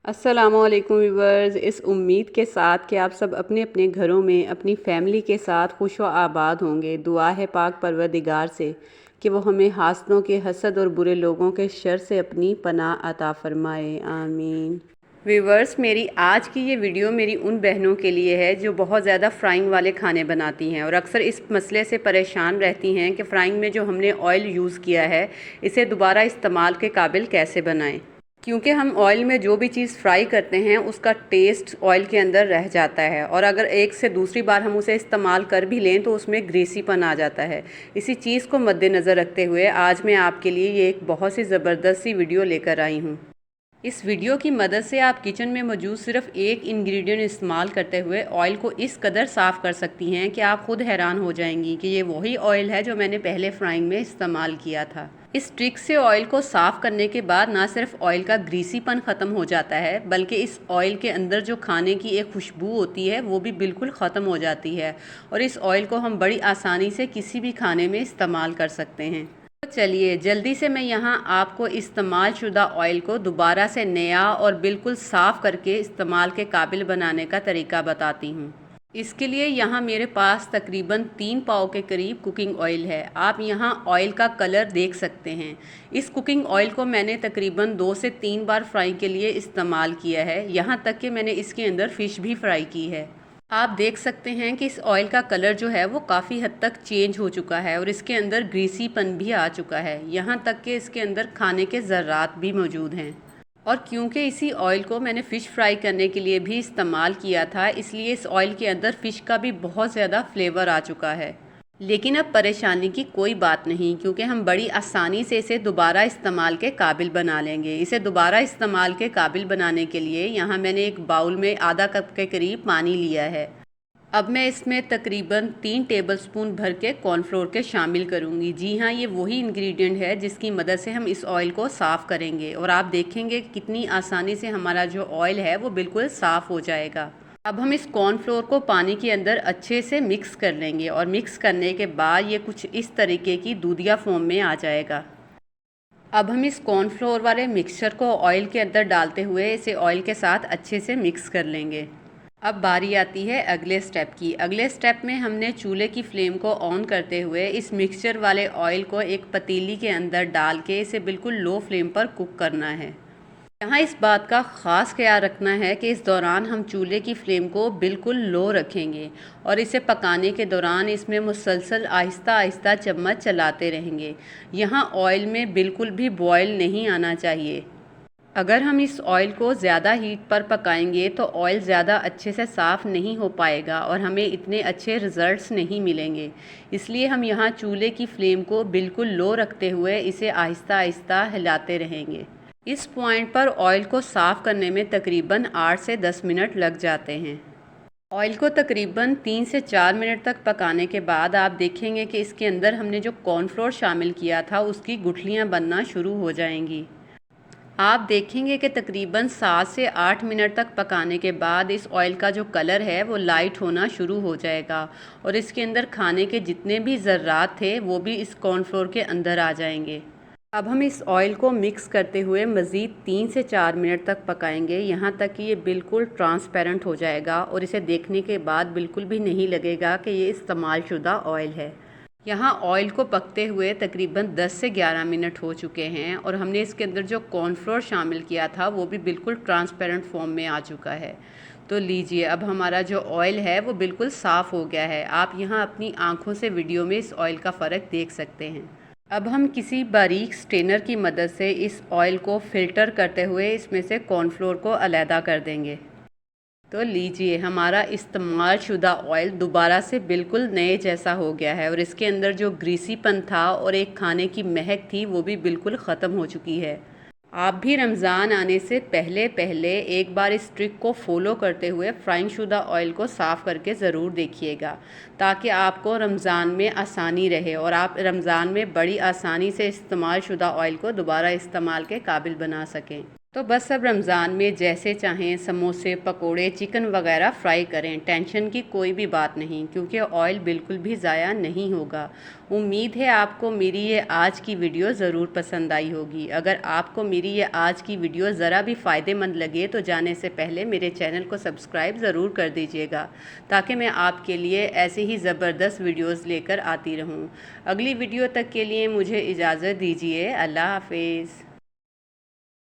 अस्सलामुअलैकुम व्यूवर्स। इस उम्मीद के साथ कि आप सब अपने अपने घरों में अपनी फैमिली के साथ खुश व आबाद होंगे। दुआ है पाक परवरदिगार से कि वो हमें हासदों के हसद और बुरे लोगों के शर से अपनी पनाह अता फरमाए, आमीन। व्यूवर्स, मेरी आज की ये वीडियो मेरी उन बहनों के लिए है जो बहुत ज़्यादा फ्राइंग वाले खाने बनाती हैं और अक्सर इस मसले से परेशान रहती हैं कि फ़्राइंग में जो हमने ऑयल यूज़ किया है इसे दोबारा इस्तेमाल के काबिल कैसे बनाएं, क्योंकि हम ऑयल में जो भी चीज़ फ्राई करते हैं उसका टेस्ट ऑयल के अंदर रह जाता है और अगर एक से दूसरी बार हम उसे इस्तेमाल कर भी लें तो उसमें ग्रीसीपन आ जाता है। इसी चीज़ को मद्देनज़र रखते हुए आज मैं आपके लिए ये एक बहुत सी ज़बरदस्त सी वीडियो लेकर आई हूँ। इस वीडियो की मदद से आप किचन में मौजूद सिर्फ एक इंग्रेडिएंट इस्तेमाल करते हुए ऑयल को इस कदर साफ़ कर सकती हैं कि आप खुद हैरान हो जाएंगी कि ये वही ऑयल है जो मैंने पहले फ्राइंग में इस्तेमाल किया था। इस ट्रिक से ऑयल को साफ़ करने के बाद ना सिर्फ ऑयल का ग्रीसीपन ख़त्म हो जाता है बल्कि इस ऑयल के अंदर जो खाने की एक खुशबू होती है वो भी बिल्कुल ख़त्म हो जाती है और इस ऑयल को हम बड़ी आसानी से किसी भी खाने में इस्तेमाल कर सकते हैं। तो चलिए जल्दी से मैं यहाँ आपको इस्तेमाल शुदा ऑयल को दोबारा से नया और बिल्कुल साफ़ करके इस्तेमाल के काबिल बनाने का तरीका बताती हूँ। इसके लिए यहाँ मेरे पास तकरीबन 3 पाव के करीब कुकिंग ऑयल है। आप यहाँ ऑयल का कलर देख सकते हैं। इस कुकिंग ऑयल को मैंने तकरीबन 2 से 3 बार फ्राई के लिए इस्तेमाल किया है, यहाँ तक कि मैंने इसके अंदर फ़िश भी फ्राई की है। आप देख सकते हैं कि इस ऑयल का कलर जो है वो काफ़ी हद तक चेंज हो चुका है और इसके अंदर ग्रीसीपन भी आ चुका है, यहाँ तक कि इसके अंदर खाने के ज़र्रात भी मौजूद हैं। और क्योंकि इसी ऑयल को मैंने फ़िश फ्राई करने के लिए भी इस्तेमाल किया था इसलिए इस ऑयल के अंदर फ़िश का भी बहुत ज़्यादा फ्लेवर आ चुका है। लेकिन अब परेशानी की कोई बात नहीं, क्योंकि हम बड़ी आसानी से इसे दोबारा इस्तेमाल के काबिल बना लेंगे। इसे दोबारा इस्तेमाल के काबिल बनाने के लिए यहाँ मैंने एक बाउल में आधा कप के करीब पानी लिया है। अब मैं इसमें तकरीबन 3 टेबलस्पून भर के कॉर्नफ्लोर के शामिल करूँगी। जी हाँ, ये वही इंग्रेडिएंट है जिसकी मदद से हम इस ऑयल को साफ़ करेंगे और आप देखेंगे कितनी आसानी से हमारा जो ऑयल है वो बिल्कुल साफ़ हो जाएगा। अब हम इस कॉर्नफ्लोर को पानी के अंदर अच्छे से मिक्स कर लेंगे और मिक्स करने के बाद ये कुछ इस तरीके की दूधिया फॉर्म में आ जाएगा। अब हम इस कॉर्नफ्लोर वाले मिक्सचर को ऑयल के अंदर डालते हुए इसे ऑयल के साथ अच्छे से मिक्स कर लेंगे। अब बारी आती है अगले स्टेप की। अगले स्टेप में हमने चूल्हे की फ्लेम को ऑन करते हुए इस मिक्सचर वाले ऑयल को एक पतीली के अंदर डाल के इसे बिल्कुल लो फ्लेम पर कुक करना है। यहाँ इस बात का ख़ास ख्याल रखना है कि इस दौरान हम चूल्हे की फ्लेम को बिल्कुल लो रखेंगे और इसे पकाने के दौरान इसमें मुसलसल आहिस्ता आहिस्ता चम्मच चलाते रहेंगे। यहाँ ऑयल में बिल्कुल भी बॉयल नहीं आना चाहिए। अगर हम इस ऑयल को ज़्यादा हीट पर पकाएंगे तो ऑयल ज़्यादा अच्छे से साफ़ नहीं हो पाएगा और हमें इतने अच्छे रिज़ल्ट्स नहीं मिलेंगे। इसलिए हम यहाँ चूल्हे की फ्लेम को बिल्कुल लो रखते हुए इसे आहिस्ता आहिस्ता हिलाते रहेंगे। इस पॉइंट पर ऑयल को साफ़ करने में तकरीबन 8 से 10 मिनट लग जाते हैं। ऑयल को तकरीबन 3 से 4 मिनट तक पकाने के बाद आप देखेंगे कि इसके अंदर हमने जो कॉर्नफ्लोर शामिल किया था उसकी गुठलियाँ बनना शुरू हो जाएंगी। आप देखेंगे कि तकरीबन 7 से 8 मिनट तक पकाने के बाद इस ऑयल का जो कलर है वो लाइट होना शुरू हो जाएगा और इसके अंदर खाने के जितने भी ज़र्रात थे वो भी इस कॉर्नफ्लोर के अंदर आ जाएंगे। अब हम इस ऑयल को मिक्स करते हुए मज़ीद 3 से 4 मिनट तक पकाएंगे, यहाँ तक कि ये बिल्कुल ट्रांसपेरेंट हो जाएगा और इसे देखने के बाद बिल्कुल भी नहीं लगेगा कि ये इस्तेमाल शुदा ऑयल है। यहाँ ऑयल को पकते हुए तकरीबन 10 से 11 मिनट हो चुके हैं और हमने इसके अंदर जो कॉर्नफ्लोर शामिल किया था वो भी बिल्कुल ट्रांसपेरेंट फॉर्म में आ चुका है। तो लीजिए, अब हमारा जो ऑयल है वो बिल्कुल साफ़ हो गया है। आप यहाँ अपनी आँखों से वीडियो में इस ऑयल का फ़र्क देख सकते हैं। अब हम किसी बारीक स्ट्रेनर की मदद से इस ऑयल को फ़िल्टर करते हुए इसमें से कॉर्नफ्लोर को अलहदा कर देंगे। तो लीजिए, हमारा इस्तेमाल शुदा ऑयल दोबारा से बिल्कुल नए जैसा हो गया है और इसके अंदर जो ग्रीसीपन था और एक खाने की महक थी वो भी बिल्कुल ख़त्म हो चुकी है। आप भी रमज़ान आने से पहले पहले एक बार इस ट्रिक को फॉलो करते हुए फ्राइंग शुदा ऑयल को साफ़ करके ज़रूर देखिएगा, ताकि आपको रमज़ान में आसानी रहे और आप रमज़ान में बड़ी आसानी से इस्तेमाल शुदा ऑयल को दोबारा इस्तेमाल के काबिल बना सकें। तो बस अब रमज़ान में जैसे चाहें समोसे, पकोड़े, चिकन वगैरह फ्राई करें, टेंशन की कोई भी बात नहीं, क्योंकि ऑयल बिल्कुल भी ज़ाया नहीं होगा। उम्मीद है आपको मेरी ये आज की वीडियो ज़रूर पसंद आई होगी। अगर आपको मेरी ये आज की वीडियो ज़रा भी फ़ायदेमंद लगे तो जाने से पहले मेरे चैनल को सब्सक्राइब ज़रूर कर दीजिएगा, ताकि मैं आपके लिए ऐसे ही ज़बरदस्त वीडियोज़ लेकर आती रहूँ। अगली वीडियो तक के लिए मुझे इजाज़त दीजिए। अल्लाह हाफिज़।